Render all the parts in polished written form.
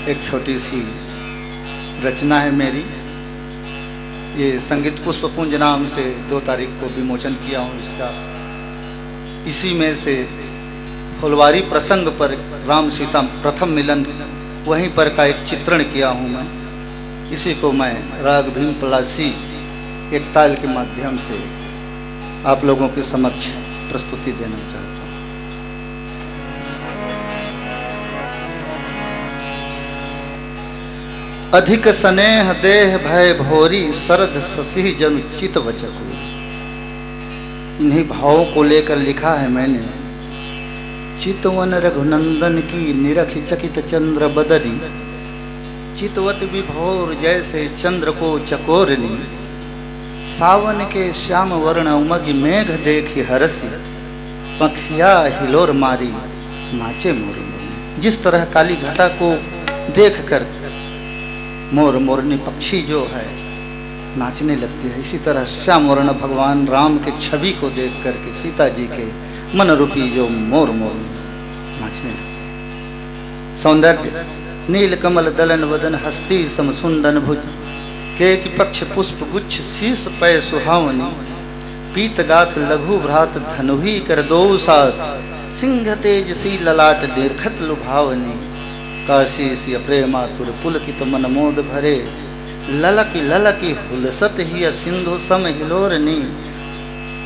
एक छोटी सी रचना है मेरी। ये संगीत पुष्पपुंज नाम से 2 तारीख को विमोचन किया हूँ इसका। इसी में से फुलवारी प्रसंग पर राम सीता प्रथम मिलन वहीं पर का एक चित्रण किया हूँ मैं। इसी को मैं राग भीम पलासी एक ताल के माध्यम से आप लोगों के समक्ष प्रस्तुति देना चाहता हूँ। अधिक स्नेह देह भय भोरी सरद ससी जन चित वचकू। इन्हीं भावों को लेकर लिखा है मैंने। चितवन रघुनंदन की निरख चकित चंद्र बदनी, चितवत विभोर जैसे चंद्र को चकोरनी। सावन के श्याम वर्ण उमगी मेघ देखी हरसी, पंखिया हिलोर मारी नाचे मोर। जिस तरह काली घटा को देखकर मोर मोरनी पक्षी जो है नाचने लगती है, इसी तरह श्याम वर्ण भगवान राम के छवि को देख करके सीता जी के मन रूपी जो मोर मोर नाचने लगते। सौंदर्य नील कमल दलन वदन हस्ती समसुंदन भुज, केक पक्ष पुष्प गुच्छ शीस पै सुहावनी। पीत गात लघु भ्रात धनुही कर दो साथ, सिंह तेज सी ललाट देखत लुभावनी। काशी सी प्रेमातुर पुलकित मन मोद भरे, ललकी ललकी हुलसत ही सिंधु सम हिलोरनी।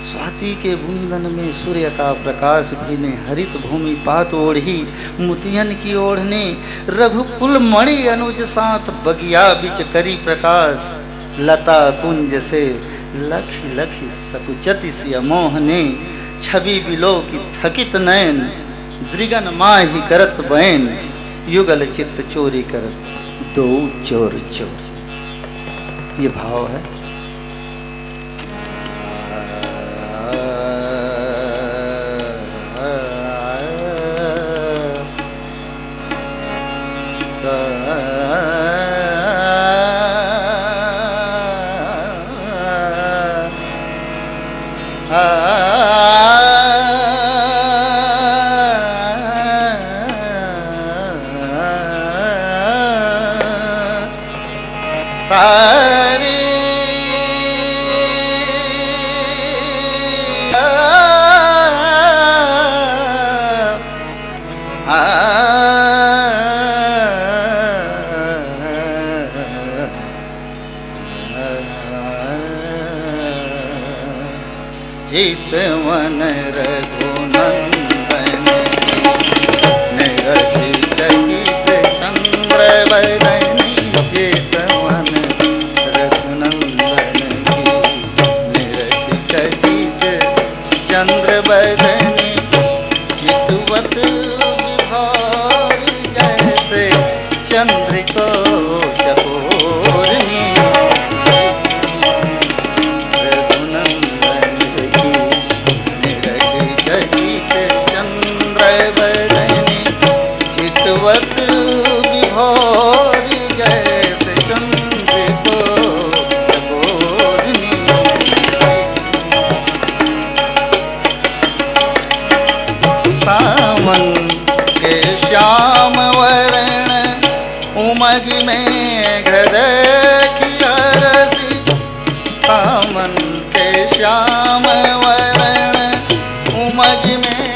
स्वाति के बुंदन में सूर्य का प्रकाश भी ने, हरित भूमि पात ओढ़ी मुतियन की ओढ़ने। रघुकुल मणि अनुज साथ बगिया बिच करी प्रकाश, लता कुंज से लखी लखी सकुचति सी अमोहने। छवि बिलो की थकित नयन, द्रिगन माही करत बैन। युगल चित्त चोरी कर दो चोर चोर। ये भाव है। चितवन रघुनंदन निरखि चकित चंद्र बदनी। चितवन रघुनंदन निरखि चकित चंद्र बदनी। चितवत विभोर जैसे चंद्र को चकोरनी। उमग में घर की हरसी, सामन के श्याम वरण उमग में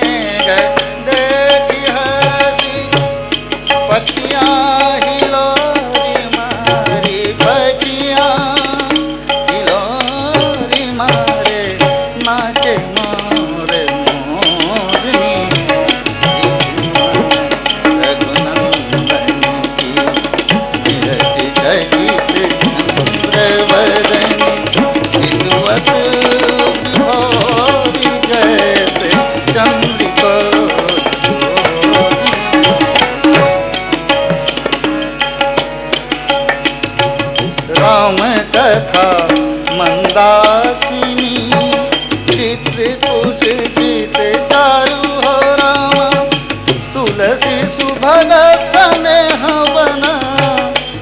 घर देखी हरसी। पखिया हिलोरी मारी, पखिया हिलोरी मारे नाचे मोर मोरनी। राम कथा मंदाकिनी, चित्रकूट गीत चारु हो रामा। तुलसी सुभग स्नेह बना,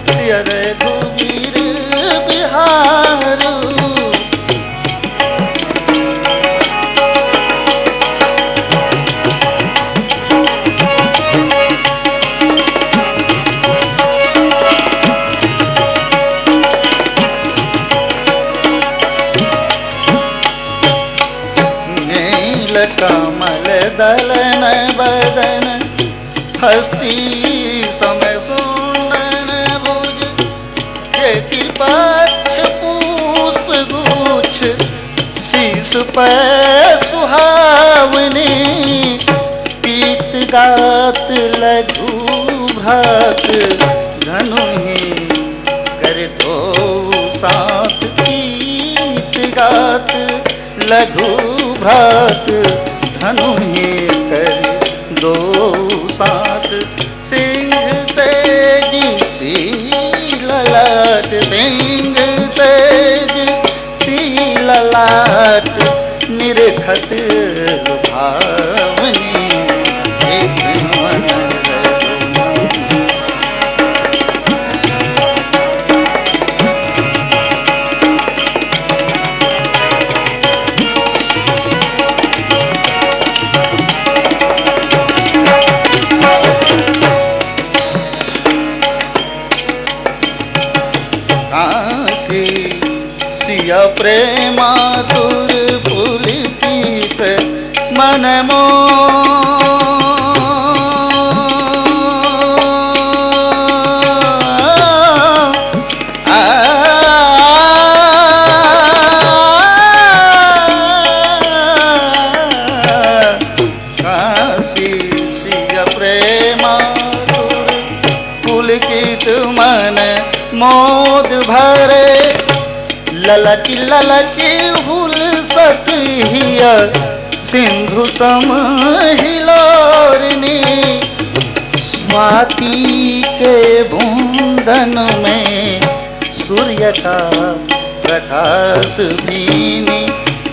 सिय रघुवीर बिहारू। हस्ती समय सुंदन भुज के पक्ष पुष्प गुच्छ शीस पर सुहावनी पीत गात लघु भ्रात धनु ही कर दो साथ पीत गात लघु भ्रात धनु ही कर दो साथ सिंह तेज सी ललाट सिंह तेज सी ललाट निरखत भावनी एक मन सिया प्रेमातुर पुलकित मन मो काशी सिया प्रेमातुर पुलकित मन मोद भरे ललकी ललकी हुलसत हिया सिंधु समहिलोरनी स्वाति के बूंदन में सूर्य का प्रकाश भीनी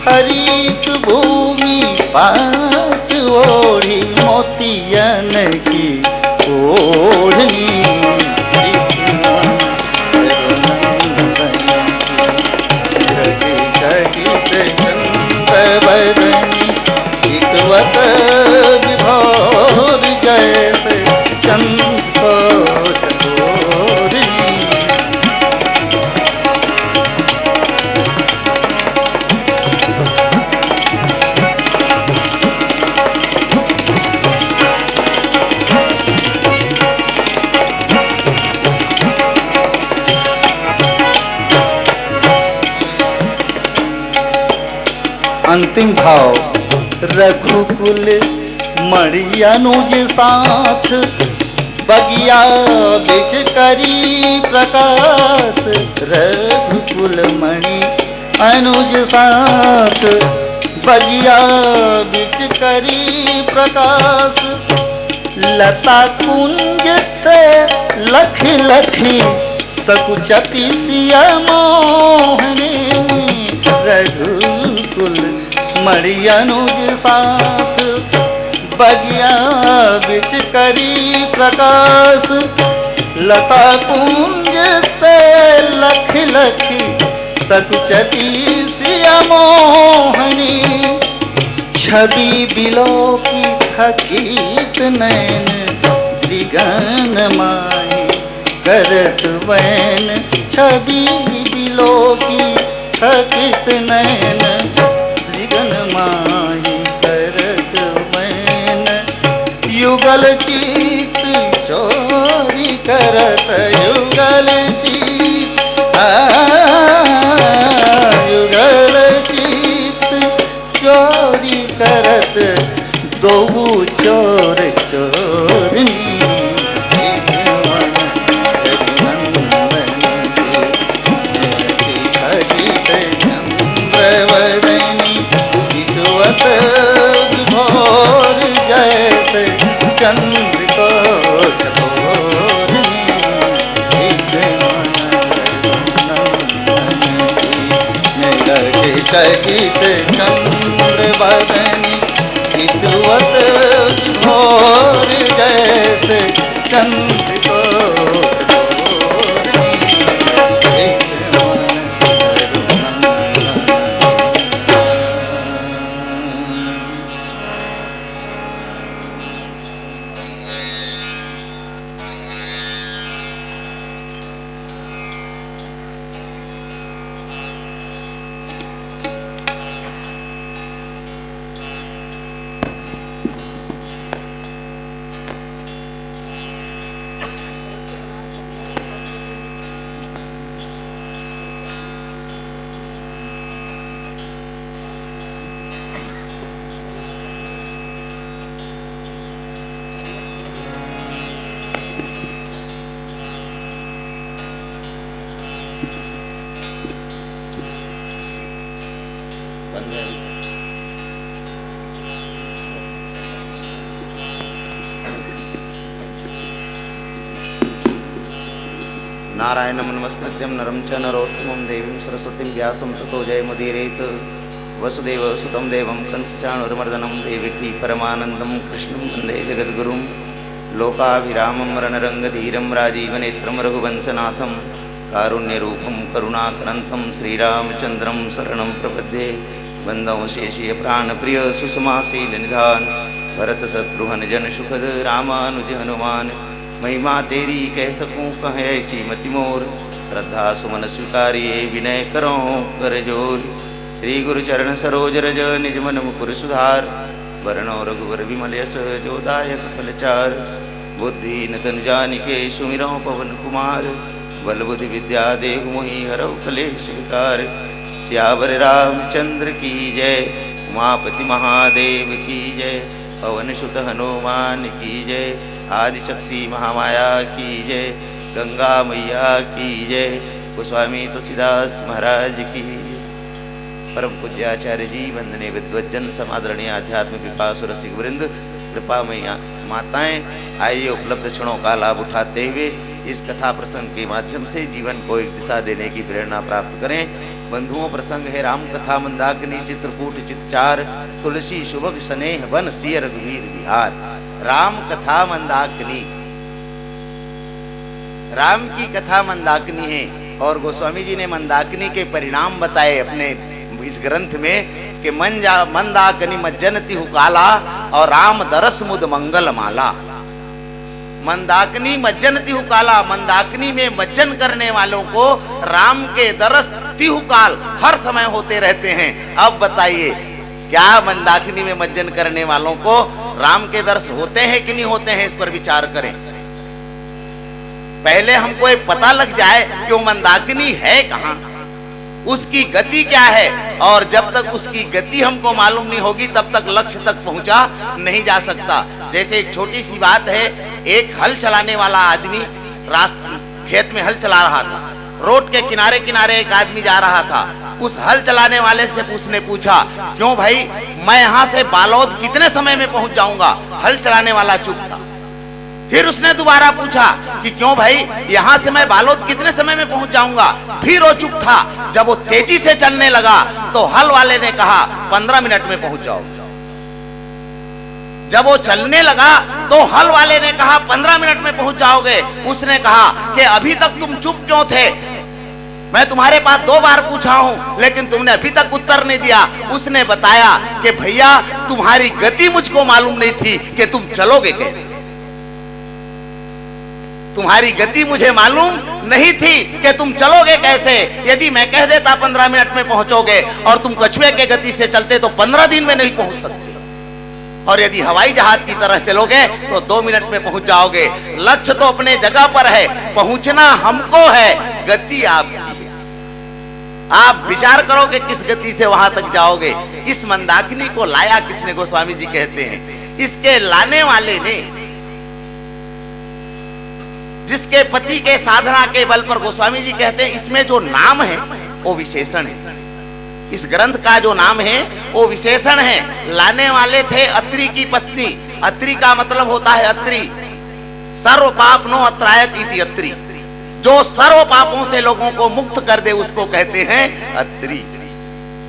हरित भूमि पात ओढ़ी मोतियन की ओढ़नी बदनी इकवत विभोर जैसे चंद्र को चकोरनी अंतिम भाव रघुकुल मणि अनुज साथ बगिया बिच करी प्रकाश रघुकुल मणि अनुज साथ बगिया बिच करी प्रकाश लता कुंज से लख लखी सकुचती सिया मोहनी रघुकुल मणि अनुज साथ बगिया बिच करी प्रकाश लता कुंज से लख लखी सकुचती सिया मोहनी छवि बिलो की थकीत नैन द्विगन माही करत वैन छवि बिलो की थकित नैन द्विगन माही करत वैन युगल चित चोरी करत युगल चित युगल चित चोरी करत दो चोर चोरनी भोर जैसे चंद्र को चकित चंद्र बदनी हितवत भोर जैसे चंद्र को नारायणं नमस्कृत्यं नरं च नरोत्तमं देवीं सरस्वतीं व्यासं ततो जयमुदीरयेत्। वसुदेवसुतं देवं कंसचाणूरमर्दनं देवकी परमानन्दं कृष्णं वन्दे जगद्गुरुं। लोकाभिरामं रणरङ्गधीरं राजीवनेत्रं रघुवंशनाथं कारुण्यरूपं करुणाकरन्तं श्रीरामचन्द्रं शरणं प्रपद्ये। वन्दं शेषीय प्राणप्रिय सुषमाशीलनिधान भरत शत्रुघ्न जन सुखद रामानुज हनुमान। महिमा तेरी कह सकूं कह ऐसी मति मोर श्रद्धा सुमन स्वीकारिये विनय करो कर जोर। श्री गुरु चरण सरोज रज निज मन मुकुर सुधार वरणो रघुवर विमल यश जो दायक फलचार। बुद्धि न तन जानिके सुमिरो पवन कुमार बल बुद्धि विद्या देहु मोहि हरौ कलेश विकार। सियावर रामचंद्र की जय उमापति महादेव की जय पवन सुत हनुमान की जय आदिशक्ति महामाया की जय गंगा मैया की जय गोस्वामी तुलसीदास महाराज की। परम पूज्य आचार्य जी वंदनीय विद्वज्जन समादरणीय आध्यात्मिक पिपासु रसिक वृंद कृपा मैया माताएं आइए उपलब्ध क्षणों का लाभ उठाते हुए इस कथा प्रसंग के माध्यम से जीवन को एक दिशा देने की प्रेरणा प्राप्त करें। बंधुओं प्रसंग है राम कथा मंदाकिनी चित्रकूट चितचार तुलसी शुभग स्नेह वन सिय रघुवीर विहार। राम कथा मंदाकिनी, राम की कथा मंदाकिनी है और गोस्वामी जी ने मंदाकिनी के परिणाम बताए अपने इस ग्रंथ में कि मंदाकिनी मज्जनति हुकाला और राम दरस मुद मंगल माला। मंदाकिनी मज्जन तिहुकाला, मंदाकिनी में मज्जन करने वालों को राम के दरस तिहुकाल हर समय होते रहते हैं। अब बताइए क्या मंदाकिनी में मज्जन करने वालों को राम के दरस होते हैं कि नहीं होते हैं, इस पर विचार करें। पहले हमको ये पता लग जाए कि वो मंदाकिनी है कहाँ, उसकी गति क्या है, और जब तक उसकी गति हमको मालूम नहीं होगी तब तक लक्ष्य तक पहुंचा नहीं जा सकता। जैसे एक छोटी सी बात है, एक हल चलाने वाला आदमी खेत में हल चला रहा था। रोड के किनारे किनारे एक आदमी जा रहा था। उस हल चलाने वाले से उसने पूछा, क्यों भाई मैं यहाँ से बालोद कितने समय में पहुंच जाऊंगा? हल चलाने वाला चुप था। फिर उसने दोबारा पूछा कि क्यों भाई यहाँ से मैं बालोद कितने समय में पहुंच जाऊंगा? फिर वो चुप था। जब वो तेजी से चलने लगा तो हल वाले ने कहा 15 मिनट में पहुंच जाओगे। जब वो चलने लगा तो हल वाले ने कहा 15 मिनट में पहुंच जाओगे। उसने कहा कि अभी तक तुम चुप क्यों थे? मैं तुम्हारे पास 2 बार पूछा हूं लेकिन तुमने अभी तक उत्तर नहीं दिया। उसने बताया कि भैया तुम्हारी गति मुझको मालूम नहीं थी कि तुम चलोगे कैसे। तुम्हारी गति मुझे मालूम नहीं थी कि तुम चलोगे कैसे। यदि मैं कह देता 15 मिनट में पहुंचोगे और तुम कछुए के गति से चलते तो 15 दिन में नहीं पहुंच सकते, और यदि हवाई जहाज की तरह चलोगे तो 2 मिनट में पहुंच जाओगे। लक्ष्य तो अपने जगह पर है, पहुंचना हमको है, गति आपकी है। आप विचार करो कि किस गति से वहां तक जाओगे। इस मंदाकिनी को लाया किसने? गोस्वामी जी कहते हैं इसके लाने वाले ने, जिसके पति के साधना के बल पर, गोस्वामी जी कहते हैं इसमें जो नाम है वो विशेषण है। इस ग्रंथ का जो नाम है वो विशेषण है। लाने वाले थे अत्रि की पत्नी। अत्रि का मतलब होता है अत्रि, सर्व पाप नो अत्रायत इति अत्रि। जो सर्व पापों से लोगों को मुक्त कर दे उसको कहते हैं अत्रि।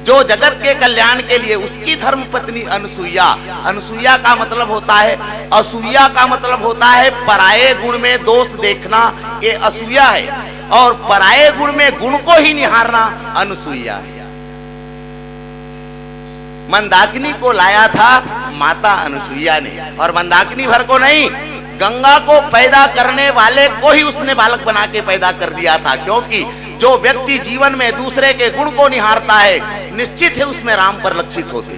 जो जगत के कल्याण के लिए, उसकी धर्म पत्नी अनसुईया। अनसुईया का मतलब होता है, असूया का मतलब होता है पराये गुण में दोष देखना, ये असूया है। और पराये गुण में गुण को ही निहारना अनसुईया है। मंदाकिनी को लाया था माता अनसुईया ने, और मंदाकिनी भर को नहीं, गंगा को पैदा करने वाले को ही उसने बालक बना के पैदा कर दिया था। क्योंकि जो व्यक्ति जीवन में दूसरे के गुण को निहारता है निश्चित है उसमें राम पर लक्षित होते,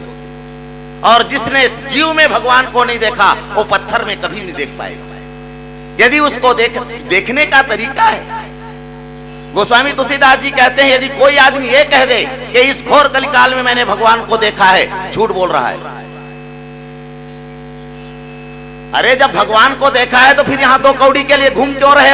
और जिसने जीव में भगवान को नहीं देखा वो पत्थर में कभी नहीं देख पाएगा, यदि उसको देखने का तरीका है। गोस्वामी तुलसीदास जी कहते हैं यदि कोई आदमी ये कह दे कि इस घोर कलिकाल में मैंने भगवान को देखा है, झूठ बोल रहा है। अरे जब भगवान को देखा है तो फिर यहाँ 2 कौड़ी के लिए घूम क्यों रहे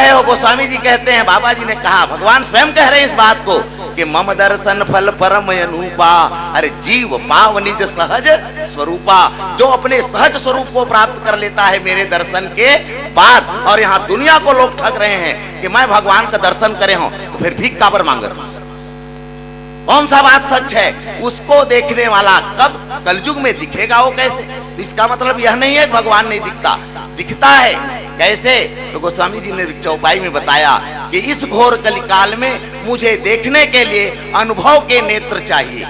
हो? गोस्वामी जी कहते हैं, बाबा जी ने कहा, भगवान स्वयं कह रहे हैं इस बात को कि मम दर्शन फल परम अनुपा, अरे जीव पाव निज सहज स्वरूपा। जो अपने सहज स्वरूप को प्राप्त कर लेता है मेरे दर्शन के बाद, और यहाँ दुनिया को लोग ठग रहे हैं कि मैं भगवान का दर्शन करे हूं तो फिर भीख काबर मांगत हूं। कौन सा बात सच है? उसको देखने वाला कब कलयुग में दिखेगा वो कैसे? इसका मतलब यह नहीं है भगवान नहीं दिखता, दिखता है। कैसे? तो गोस्वामी जी ने चौपाई में बताया कि इस घोर कलिकाल में मुझे देखने के लिए अनुभव के नेत्र चाहिए,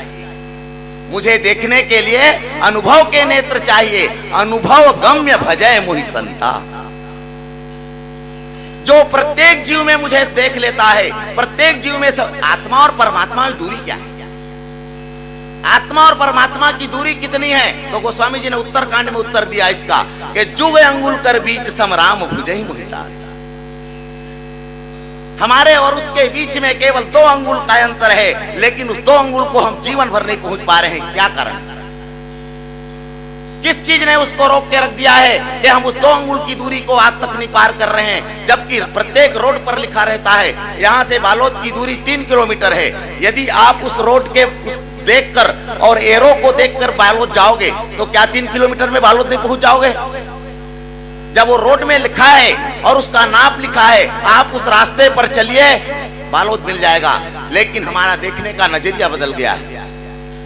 मुझे देखने के लिए अनुभव के नेत्र चाहिए। अनुभव गम्य भजय मोहि संता। जो प्रत्येक जीव में मुझे देख लेता है, प्रत्येक जीव में सब। आत्मा और परमात्मा में दूरी क्या है? आत्मा और परमात्मा की दूरी कितनी है? तो गोस्वामी जी ने उत्तरकांड में उत्तर दिया इसका कि जुग अंगुल कर बीच समराम भुजहि मोहितात। हमारे और उसके बीच में केवल 2 अंगुल का अंतर है, लेकिन उस 2 अंगुल को हम जीवन भर नहीं पहुंच पा रहे हैं। क्या कारण? किस चीज ने उसको रोक के रख दिया है कि हम उस 2 अंगुल की दूरी को आज तक नहीं पार कर रहे हैं? जबकि प्रत्येक रोड पर लिखा रहता है यहां से बालोद की दूरी 3 किलोमीटर है। यदि आप उस रोड के देखकर और एरो को देखकर बालोद जाओगे तो क्या 3 किलोमीटर में बालोद नहीं पहुंच जाओगे? जब वो रोड में लिखा है और उसका नाप लिखा है, आप उस रास्ते पर चलिए, बालोद मिल जाएगा। लेकिन हमारा देखने का नजरिया बदल गया है,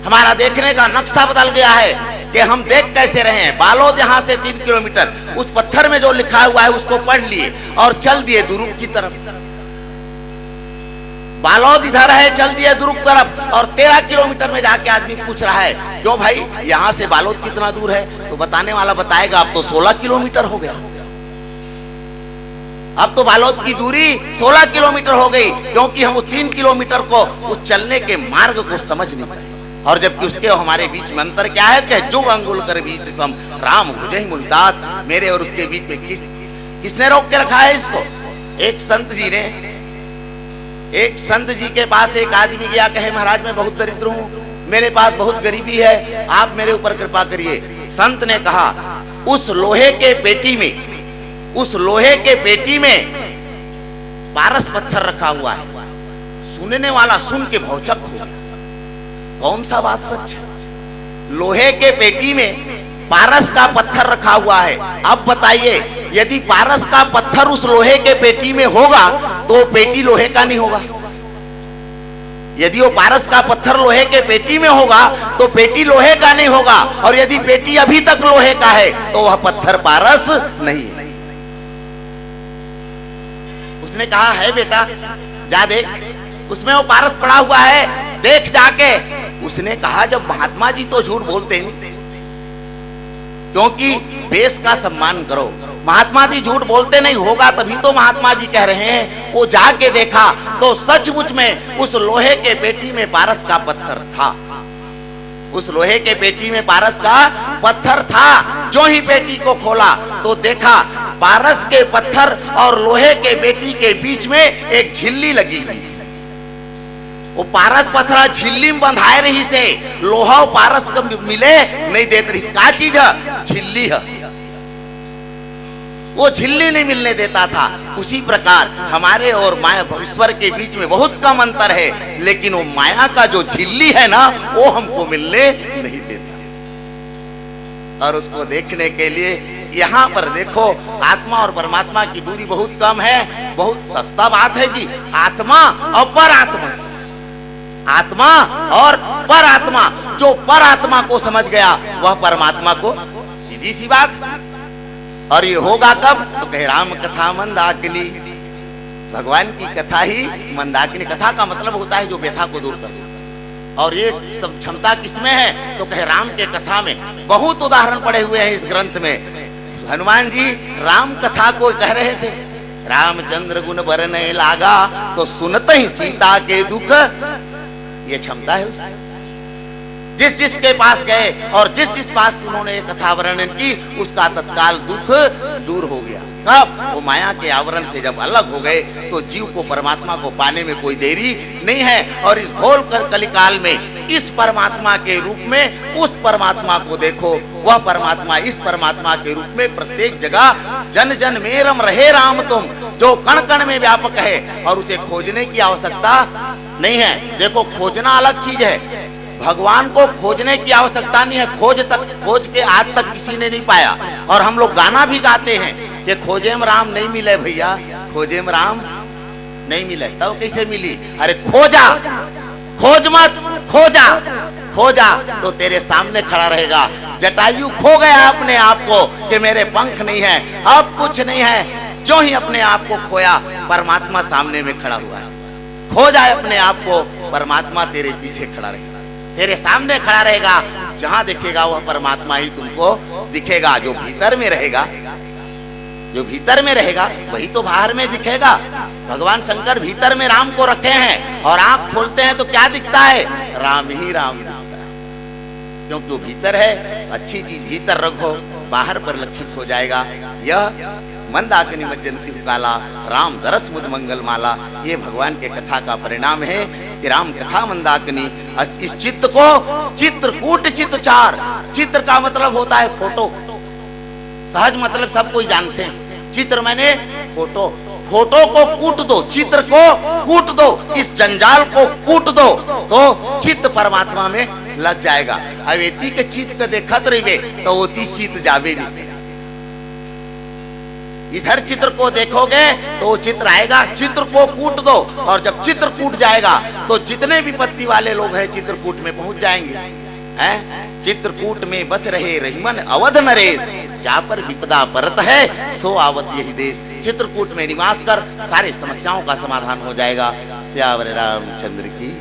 हमारा देखने का नक्शा बदल गया है कि हम देख कैसे रहे हैं। बालोद यहाँ से 3 किलोमीटर, उस पत्थर में जो लिखा हुआ है उसको पढ़ लिए और चल दिए दुरुप की तरफ। बालोद इधर है, चल दिए दुरुप तरफ, और 13 किलोमीटर में जाके आदमी पूछ रहा है क्यों भाई यहाँ से बालोद कितना दूर है? तो बताने वाला बताएगा अब तो 16 किलोमीटर हो गया। अब तो बालोद की दूरी 16 किलोमीटर हो गई, क्योंकि हम उस 3 किलोमीटर को, उस चलने के मार्ग को समझ नहीं पाए। और जबकि उसके हमारे बीच में अंतर क्या है कि जुग अंगुल कर बीच सम राम भुजहि मोहितात। मेरे और उसके बीच में किसने रोक के रखा है इसको? एक संत जी के पास एक आदमी गया, कहे महाराज मैं बहुत दरिद्र हूँ, मेरे पास बहुत गरीबी है, आप मेरे ऊपर कृपा करिए। संत ने कहा उस लोहे के पेटी में पारस पत्थर रखा हुआ है। सुनने वाला सुन के भौचक हो गया, कौन सा बात सच है? लोहे के पेटी में पारस का पत्थर रखा हुआ है। अब बताइए, यदि पारस का पत्थर उस लोहे के पेटी में होगा तो पेटी लोहे का नहीं होगा। यदि वो पारस का पत्थर लोहे के पेटी में होगा तो पेटी लोहे का नहीं होगा, और यदि पेटी अभी तक लोहे का है तो वह पत्थर पारस नहीं है। उसने कहा है बेटा जा देख, उसमें वो पारस पड़ा हुआ है, देख जाके। उसने कहा जब महात्मा जी तो झूठ बोलते नहीं, क्योंकि वेश का सम्मान करो। महात्मा जी झूठ बोलते नहीं, होगा तभी तो महात्मा जी कह रहे हैं। वो जाके देखा तो सचमुच में उस लोहे के पेटी में पारस का पत्थर था। उस लोहे के पेटी में पारस का पत्थर था। जो ही पेटी को खोला तो देखा पारस के पत्थर और लोहे के पेटी के बीच में एक झिल्ली लगी हुई। वो पारस पत्थर झिल्ली में बंधाए रही से, लोहा पारस को मिले नहीं देते रही। का चीज है? झिल्ली है, वो झिल्ली नहीं मिलने देता था। उसी प्रकार हमारे और माया ईश्वर के बीच में बहुत कम अंतर है, लेकिन वो माया का जो झिल्ली है ना, वो हमको मिलने नहीं देता। और उसको देखने के लिए यहाँ पर देखो, आत्मा और परमात्मा की दूरी बहुत कम है। बहुत सस्ता बात है जी, आत्मा और परात्मा, आत्मा और परात्मा। जो परात्मा को समझ गया वह परमात्मा को, सीधी सी बात। और ये होगा कब? तो कहे राम कथा मंदाकिनी, भगवान की कथा ही मंदाकिनी। कथा का मतलब होता है जो व्यथा को दूर कर दे। और ये सब क्षमता किसमें है? तो कहे राम के कथा में। बहुत उदाहरण पड़े हुए हैं इस ग्रंथ में। हनुमान जी राम कथा को कह रहे थे, रामचंद्र गुण बरने लागा तो सुनते ही सीता के दुख। ये क्षमता है उसकी। जिस जिसके पास गए और जिस पास उन्होंने कथा वर्णन की, उसका तत्काल दुख दूर हो गया। कब? वो माया के आवरण से जब अलग हो गए तो जीव को परमात्मा को पाने में कोई देरी नहीं है। और इस घोर कर कलिकाल में इस परमात्मा के रूप में उस परमात्मा को देखो। वह परमात्मा इस परमात्मा के रूप में प्रत्येक जगह जन जन में रम रहे राम तुम, जो कण कण में व्यापक है और उसे खोजने की आवश्यकता नहीं है। देखो खोजना अलग चीज है, भगवान को खोजने की आवश्यकता नहीं है। खोज के आज तक किसी ने नहीं पाया। और हम लोग गाना भी गाते हैं कि खोजे में राम नहीं मिले भैया, खोजे में राम नहीं मिले। तब कैसे मिली? अरे खोजा, खोज मत, खोजा, खोजा तो तेरे सामने खड़ा रहेगा। जटायु खो गया अपने आप को कि मेरे पंख नहीं है, अब कुछ नहीं है। जो ही अपने आप को खोया, परमात्मा सामने में खड़ा हुआ है। खो जाए अपने आप को, परमात्मा तेरे पीछे खड़ा रहेगा, तेरे सामने खड़ा रहेगा। जहां दिखेगा वह परमात्मा ही तुमको दिखेगा। जो भीतर में रहेगा, जो भीतर में रहेगा वही तो बाहर में दिखेगा। भगवान शंकर भीतर में राम को रखे हैं और आंख खोलते हैं तो क्या दिखता है? राम ही राम दिखता है। क्योंकि वो भीतर है। अच्छी चीज भीतर रखो, बाहर परिलक्षित हो जाएगा। यह मंदाकिनी मज्जंती काला राम दरस मुद मंगल माला, ये भगवान के कथा का परिणाम है कि राम कथा मंदाकिनी। इस चित्त को चित्रकूट चित्तचार, चित्र का मतलब होता है फोटो, सहज मतलब सब कोई जानते हैं। चित्र मैंने फोटो, फोटो को कूट दो, चित्र को कूट दो, इस जंजाल को कूट दो तो चित्त परमात्मा में लग जाएगा। अब एती के चित्त के देखत रहिबे तो ओती चित्त जावे नहीं। इधर चित्र को देखोगे तो वो चित्र आएगा। चित्र को कूट दो, और जब चित्र कूट जाएगा तो जितने विपत्ति वाले लोग हैं चित्रकूट में पहुंच जाएंगे। हैं? चित्रकूट में बस रहे रहीमन अवध नरेश, जहाँ पर विपदा परत है सो आवत यही देश। चित्रकूट में निवास कर सारे समस्याओं का समाधान हो जाएगा। सियावर रामचंद्र की।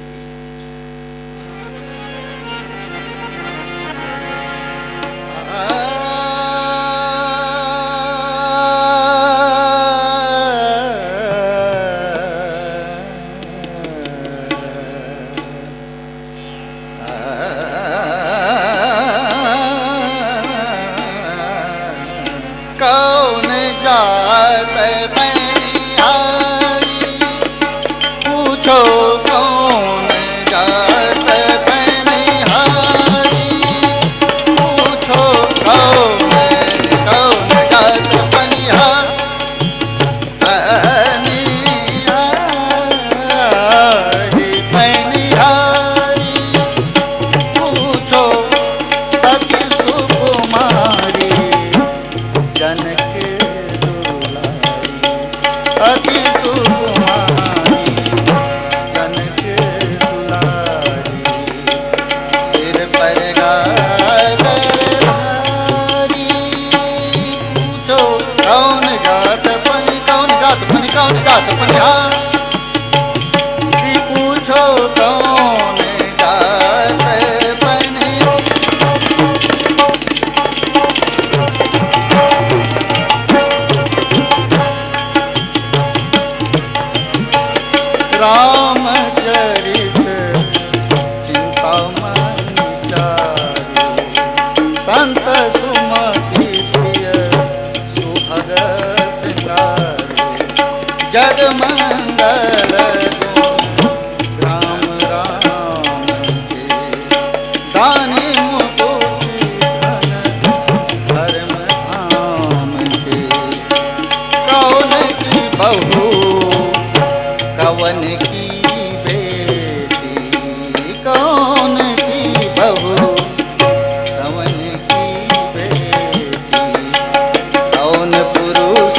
कौन पुरुष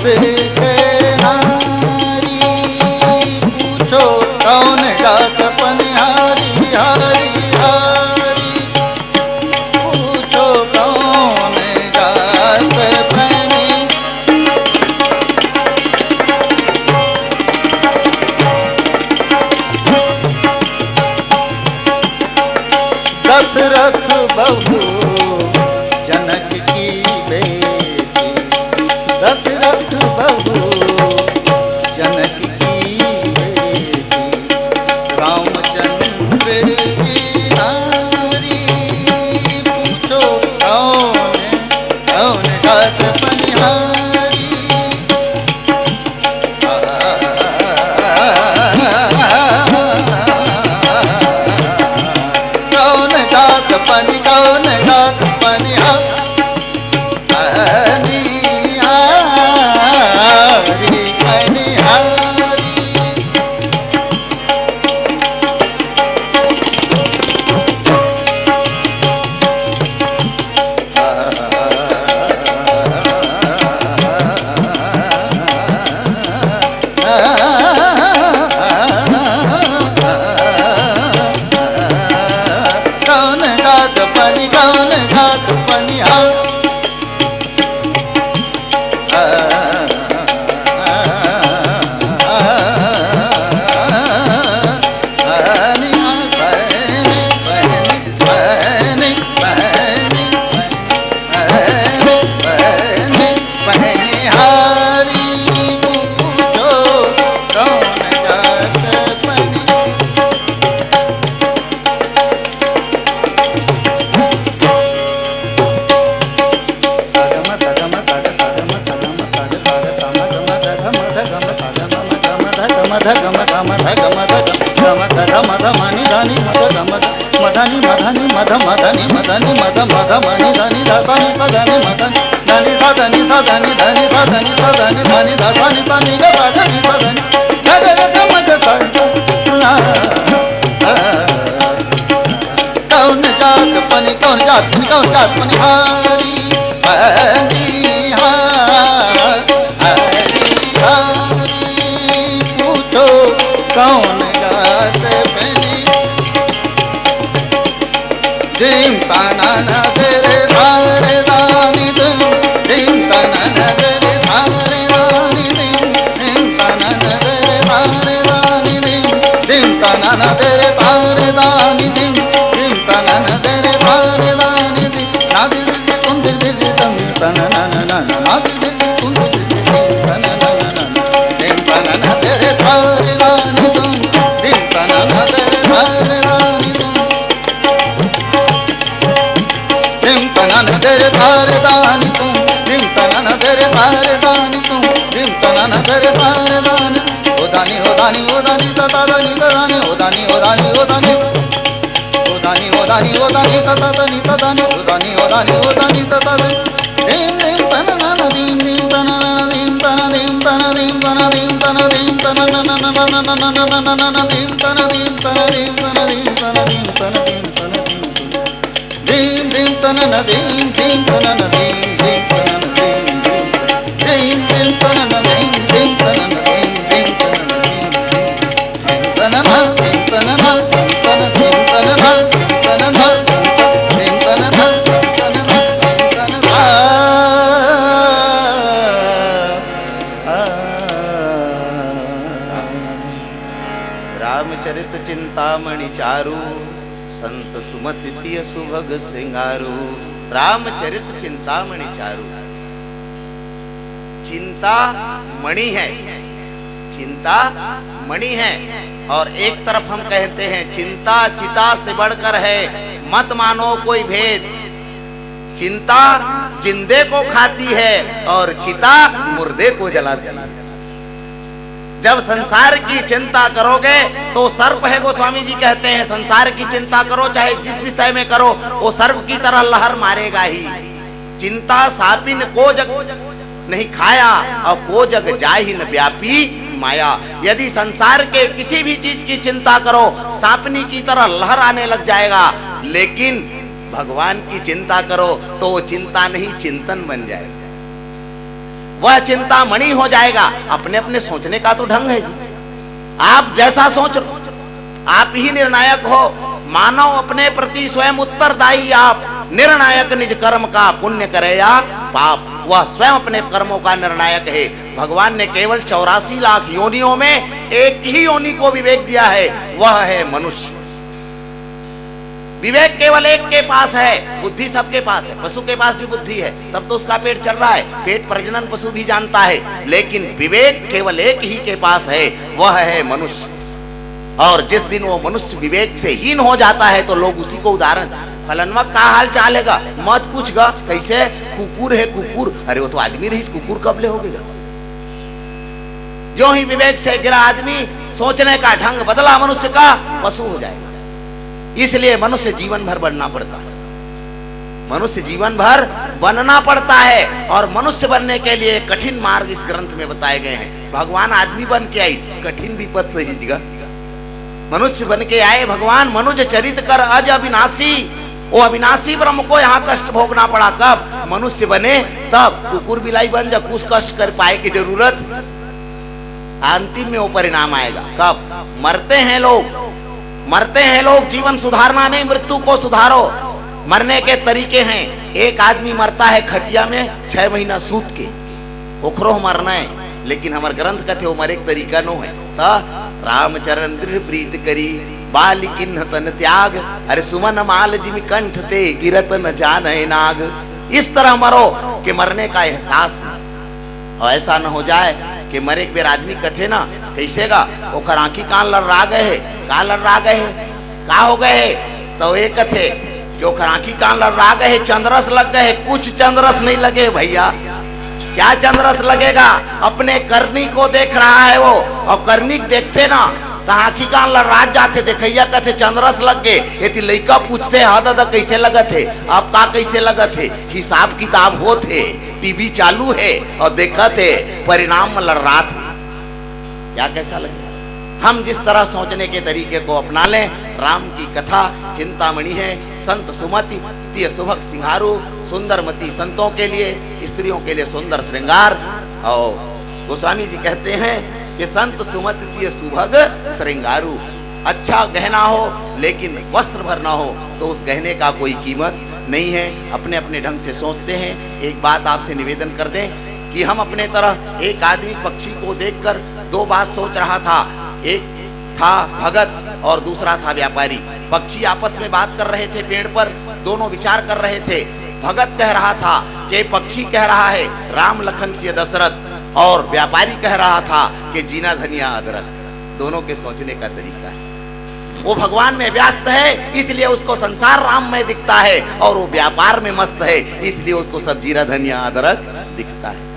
के नारी मध गम गम ध गम ध गम गम मध मनि धनि मध गम मधनि मधनि मध मधनि मधनि मध मध मनि धनि धसनि धनि मधनि धनि धनि धनि धनि धनि धनि धनि धसनि धनि गधनि धनि गग गम गग कौन जात पनि कौन जात पनि हरि हरि पूछो कौन गात पनि दिम ताना न तेरे धारे दानी दिम दिम ताना न तेरे धारे दानी दिम ताना न तेरे धारे दानी दिम ताना न तेरे धारे दानी दिम ताना न तेरे धारे दानी दिम नादी दिल कुंद दिल दम ताना न न न नादी दिल कुंद दिल ताना न न न दिम ताना न तेरे धारे दानी दिम ताना न तेरे धारे दानी दिम ताना न तेरे धारे दानी दिम ताना न तेरे धारे दानी दिम ताना न तेरे धारे दानी ओ दानी ओ दानी ओ दानी तता दानी दानी ओ दानी ओ दानी ओ दानी दानी ओ दानी ओ दानी तता दानी तदानी ओ दानी ओ दानी ओ दानी तता दानी दीम दीम तना ना दीम दीम तना ना दीम तना दीम तना दीम तना दीम तना दीम तना ना ना ना ना ना ना ना ना ना ना दीम तना दीम तना दीम तना दीम तना दीम तना दीम तना दीम दीम तना ना दीम दीम तना ना दीम दीम तना ना दीम दीम दीम तना ना दीम दीम तना ना दीम दीम तना ना दीम तना ना दीम तना दीम तना ना रामचरित चिंतामणि चारु संत सुमति तिय सुभग सिंगारू। रामचरित चिंतामणि चारु, चिंता मणि है, चिंता मणि है। और एक तरफ हम कहते हैं चिंता चिता से बढ़कर है, मत मानो कोई भेद। चिंता जिंदे को खाती है और चिता मुर्दे को जलाती है। जब संसार की चिंता करोगे तो सर्प है, गोस्वामी जी कहते हैं संसार की चिंता करो चाहे जिस विषय में करो, वो सर्प की तरह लहर मारेगा ही। चिंता सापिन को जग नहीं खाया और को जग जाहि न व्यापी माया। यदि संसार के किसी भी चीज की चिंता करो सांपनी की तरह लहर आने लग जाएगा, लेकिन भगवान की चिंता करो तो वो चिंता नहीं चिंतन बन जाएगा, वह चिंता मणि हो जाएगा। अपने अपने सोचने का तो ढंग है जी, आप जैसा सोच लो आप ही निर्णायक हो। मानव अपने प्रति स्वयं उत्तरदायी, आप निर्णायक निज कर्म का, पुण्य करे या पाप, वह स्वयं अपने कर्मों का निर्णायक है। भगवान ने केवल 84 लाख योनियों में एक ही योनि को विवेक दिया है, वह है मनुष्य। विवेक केवल एक के पास है, बुद्धि सबके पास है। पशु के पास भी बुद्धि है, तब तो उसका पेट चल रहा है, पेट प्रजनन पशु भी जानता है, लेकिन विवेक केवल एक ही के पास है, वह है मनुष्य। और जिस दिन वो मनुष्य विवेक से हीन हो जाता है तो लोग उसी को उदाहरण, फलनवा का हाल चालेगा मत पूछगा, कैसे कुकुर है कुकुर, अरे वो तो आदमी रही, कुकुर कब ले होगा। जो ही विवेक से गिरा आदमी, सोचने का ढंग बदला मनुष्य का, पशु हो जाएगा। इसलिए मनुष्य जीवन भर बनना पड़ता है, मनुष्य जीवन भर बनना पड़ता है। और मनुष्य बनने के लिए कठिन मार्ग इस ग्रंथ में बताए गए हैं। भगवान आदमी बन के आए, कठिन विपद सही जगह मनुष्य बन के आए भगवान। मनुज चरित कर अज अविनाशी, वो अविनाशी ब्रह्म को यहाँ कष्ट भोगना पड़ा। कब मनुष्य बने तब, कुकुर बिलाई बन जा कुछ कष्ट कर पाए की जरूरत, अंतिम में वो परिणाम आएगा। कब मरते हैं लोग, मरते हैं लोग, जीवन सुधारना नहीं मृत्यु को सुधारो। मरने के तरीके हैं, एक आदमी मरता है खटिया में 6 महीना सूत के, ओखरो मरना है, लेकिन हमारे ग्रंथ कथे वो मरे तरीका नो है। रामचरण दृढ़ प्रीत करी बालिकिन तन त्याग, अरे सुमन माल जिमि कंठ ते गिरत न जाने नाग। इस तरह मरो कि मरने का एहसास न, और ऐसा न हो जाए कि मरे एक बेर आदमी कथे ना कैसे गा, ओकर आंखी कान लर्रा गए है, का लर्रा गए है, का हो गए है, तो एक कथे कि ओकर आंखी कान लर्रा गए है, चंद्रस लग गए है। कुछ चंद्रस नहीं लगे भैया, क्या चंद्रस लगेगा? अपने करनी को देख रहा है वो, और करनी देखते ना तो आखी कान लड़राज जाते, देखैया कहते चंद्रस लग गए। यदि लड़का पूछते हाँ दादा कैसे लगत है, आपका कैसे लगत है, हिसाब किताब होते, टीवी चालू है और देखा थे, परिणाम लड़रात है, क्या कैसा लगेगा? हम जिस तरह सोचने के तरीके को अपना लें, राम की कथा चिंतामणि है। संत सुमति तिय सुभग सिंगारू, सुंदरमती संतों के लिए, स्त्रियों के लिए सुंदर श्रृंगार। और गोस्वामी जी कहते हैं कि संत सुमति तिय सुभग श्रृंगारू, अच्छा गहना हो लेकिन वस्त्र भर ना हो तो उस गहने का कोई कीमत नहीं है। अपने अपने ढंग से सोचते हैं। एक बात आपसे निवेदन कर दें कि हम अपने तरह, एक आदमी पक्षी को देखकर दो बात सोच रहा था, एक था भगत और दूसरा था व्यापारी। पक्षी आपस में बात कर रहे थे पेड़ पर, दोनों विचार कर रहे थे। भगत कह रहा था कि पक्षी कह रहा है राम लखन सिय दशरथ, और व्यापारी कह रहा था कि जीना धनिया अदरक। दोनों के सोचने का तरीका है। वो भगवान में व्यस्त है इसलिए उसको संसार राम में दिखता है, और वो व्यापार में मस्त है इसलिए उसको सब जीरा धनिया अदरक दिखता है।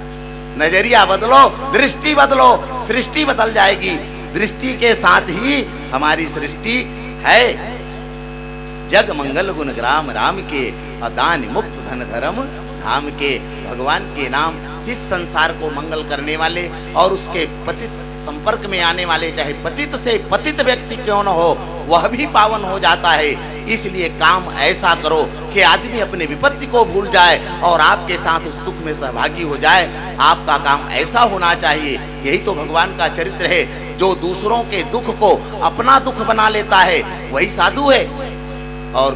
नजरिया बदलो, दृष्टि बदलो, सृष्टि बदल जाएगी। दृष्टि के साथ ही हमारी सृष्टि है। जग मंगल गुण ग्राम राम के, अदान मुक्त धन धर्म धाम के। भगवान के नाम जिस संसार को मंगल करने वाले और उसके पतित संपर्क में आने वाले, चाहे पतित से पतित व्यक्ति क्यों न हो, वह भी पावन हो जाता है। इसलिए काम ऐसा करो कि आदमी अपने विपत्ति को भूल जाए और आपके साथ उस सुख में सहभागी हो जाए। आपका काम ऐसा होना चाहिए। यही तो भगवान का चरित्र है। जो दूसरों के दुख को अपना दुख बना लेता है वही साधु है। और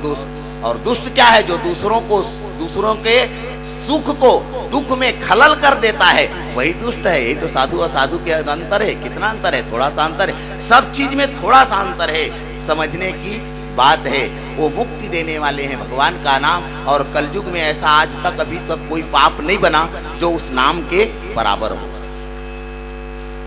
दुष्ट क्या है? जो दूसरों के सुख को दुख में खलल कर देता है वही दुष्ट है। यही तो साधु और साधु के अंतर है। कितना अंतर है? थोड़ा सा अंतर है। सब चीज में थोड़ा सा अंतर है, समझने की बात है। वो मुक्ति देने वाले हैं भगवान का नाम, और कलयुग में ऐसा आज तक अभी तक कोई पाप नहीं बना जो उस नाम के बराबर हो।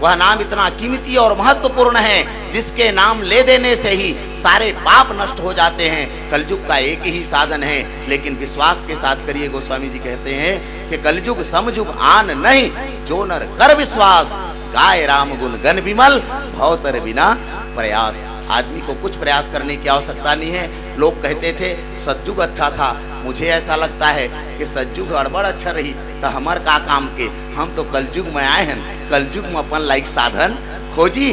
वह नाम इतना कीमती और महत्वपूर्ण है जिसके नाम ले देने से ही सारे पाप नष्ट हो जाते हैं। कलयुग का एक ही साधन है, लेकिन विश्वास के साथ करिए। गोस्वामी जी कहते हैं कि कलयुग समयुग आन नहीं, जो नर कर विश्वास, गाय राम गुण गण विमल, भवतर बिना प्रयास। आदमी को कुछ प्रयास करने की आवश्यकता नहीं है। लोग कहते थे सतयुग अच्छा था, मुझे ऐसा लगता है कि सतयुग गड़बड़ अच्छा रही तो हमार का काम के। हम तो कलयुग में आए हैं, कलयुग में अपन लाइक साधन खोजी,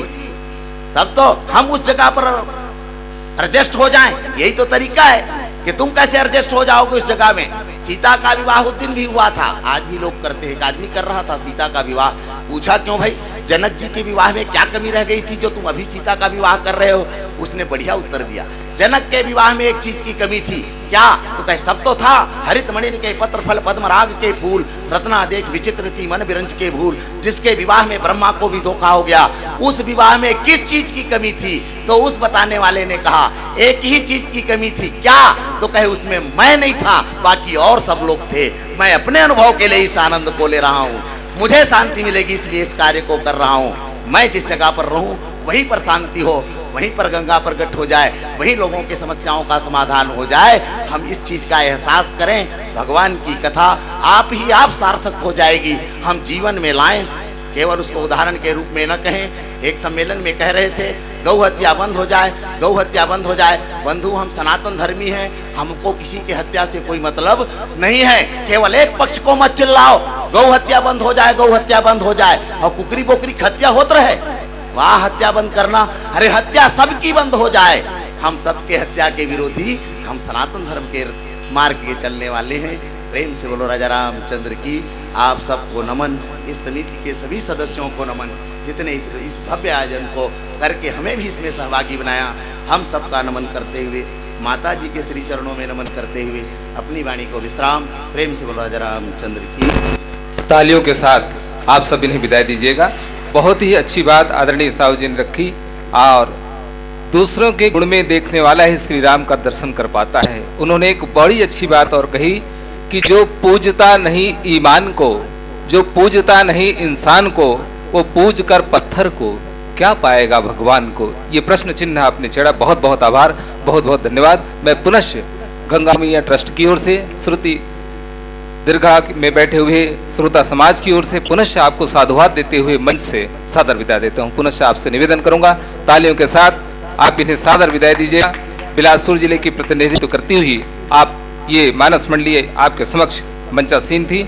तब तो हम उस जगह पर एडजस्ट हो जाएं। यही तो तरीका है कि तुम कैसे एडजस्ट हो जाओगे उस जगह में। सीता का विवाह उस दिन भी हुआ था, आज भी लोग करते हैं। एक आदमी कर रहा था सीता का विवाह। पूछा क्यों भाई, जनक जी के विवाह में क्या कमी रह गई थी जो तुम अभी सीता का विवाह कर रहे हो? उसने बढ़िया उत्तर दिया, जनक के विवाह में एक चीज की कमी थी। क्या? तो कहे सब तो था, हरित मणि के पत्र फल पद्मराग के फूल, रत्ना देख विचित्र थी मन बिरंज के भूल। जिसके विवाह में ब्रह्मा को भी धोखा हो गया, उस विवाह में किस चीज की कमी थी? तो उस बताने वाले ने कहा एक ही चीज की कमी थी। क्या? तो कहे उसमें मैं नहीं था, बाकी और सब लोग थे। मैं अपने अनुभव के लिए इस आनंद को ले रहा हूँ, मुझे शांति मिलेगी इसलिए इस कार्य को कर रहा हूँ। मैं जिस जगह पर रहूं वहीं पर शांति हो, वहीं पर गंगा प्रकट हो जाए, वहीं लोगों की समस्याओं का समाधान हो जाए। हम इस चीज का एहसास करें। भगवान की कथा आप ही आप सार्थक हो जाएगी। हम जीवन में लाएं, केवल उसको उदाहरण के रूप में न कहें। एक सम्मेलन में कह रहे थे गौ हत्या बंद हो जाए, गौ हत्या बंद हो जाए। बंधु हम सनातन धर्मी हैं, हमको किसी की हत्या से कोई मतलब नहीं है। केवल एक पक्ष को मत चिल्लाओ, गौ हत्या बंद हो जाए, गौ हत्या बंद हो जाए, और कुकरी बोकरी हत्या होत रहे, वाह हत्या बंद करना। अरे हत्या सबकी बंद हो जाए। हम सबके हत्या के विरोधी, हम सनातन धर्म के मार्ग के चलने वाले हैं। प्रेम से बोलो राजा रामचंद्र की। आप सबको नमन, इस समिति के सभी सदस्यों को नमन, जितने इस भव्य आयोजन को करके हमें भी इसमें सहभागी बनाया। हम सबका नमन करते हुए, माता जी के श्री चरणों में नमन करते हुए अपनी वाणी को विश्राम। प्रेम से बोलो राजा रामचंद्र की। तालियों के साथ आप सब इन्हें विदाई दीजिएगा। बहुत ही अच्छी बात आदरणीय साहु जी ने रखी, और दूसरों के गुण में देखने वाला ही श्री राम का दर्शन कर पाता है। उन्होंने एक बड़ी अच्छी बात और कही कि जो पूजता नहीं ईमान को, जो पूजता नहीं इंसान को, वो पूज कर पत्थर को क्या पाएगा भगवान को। ये प्रश्न चिन्ह आपने छेड़ा। बहुत बहुत आभार, बहुत बहुत धन्यवाद। मैं पुनः गंगा मैया ट्रस्ट की ओर से श्रुति दीर्घा में बैठे हुए श्रोता समाज की ओर से पुनश्च आपको साधुवाद देते हुए मंच से सादर विदाई देता हूँ। पुनश्च आपसे निवेदन करूंगा तालियों के साथ आप इन्हें सादर विदाई दीजिएगा। बिलासपुर जिले की प्रतिनिधित्व करती हुई आप ये मानस मंडली आपके समक्ष मंचासीन थी।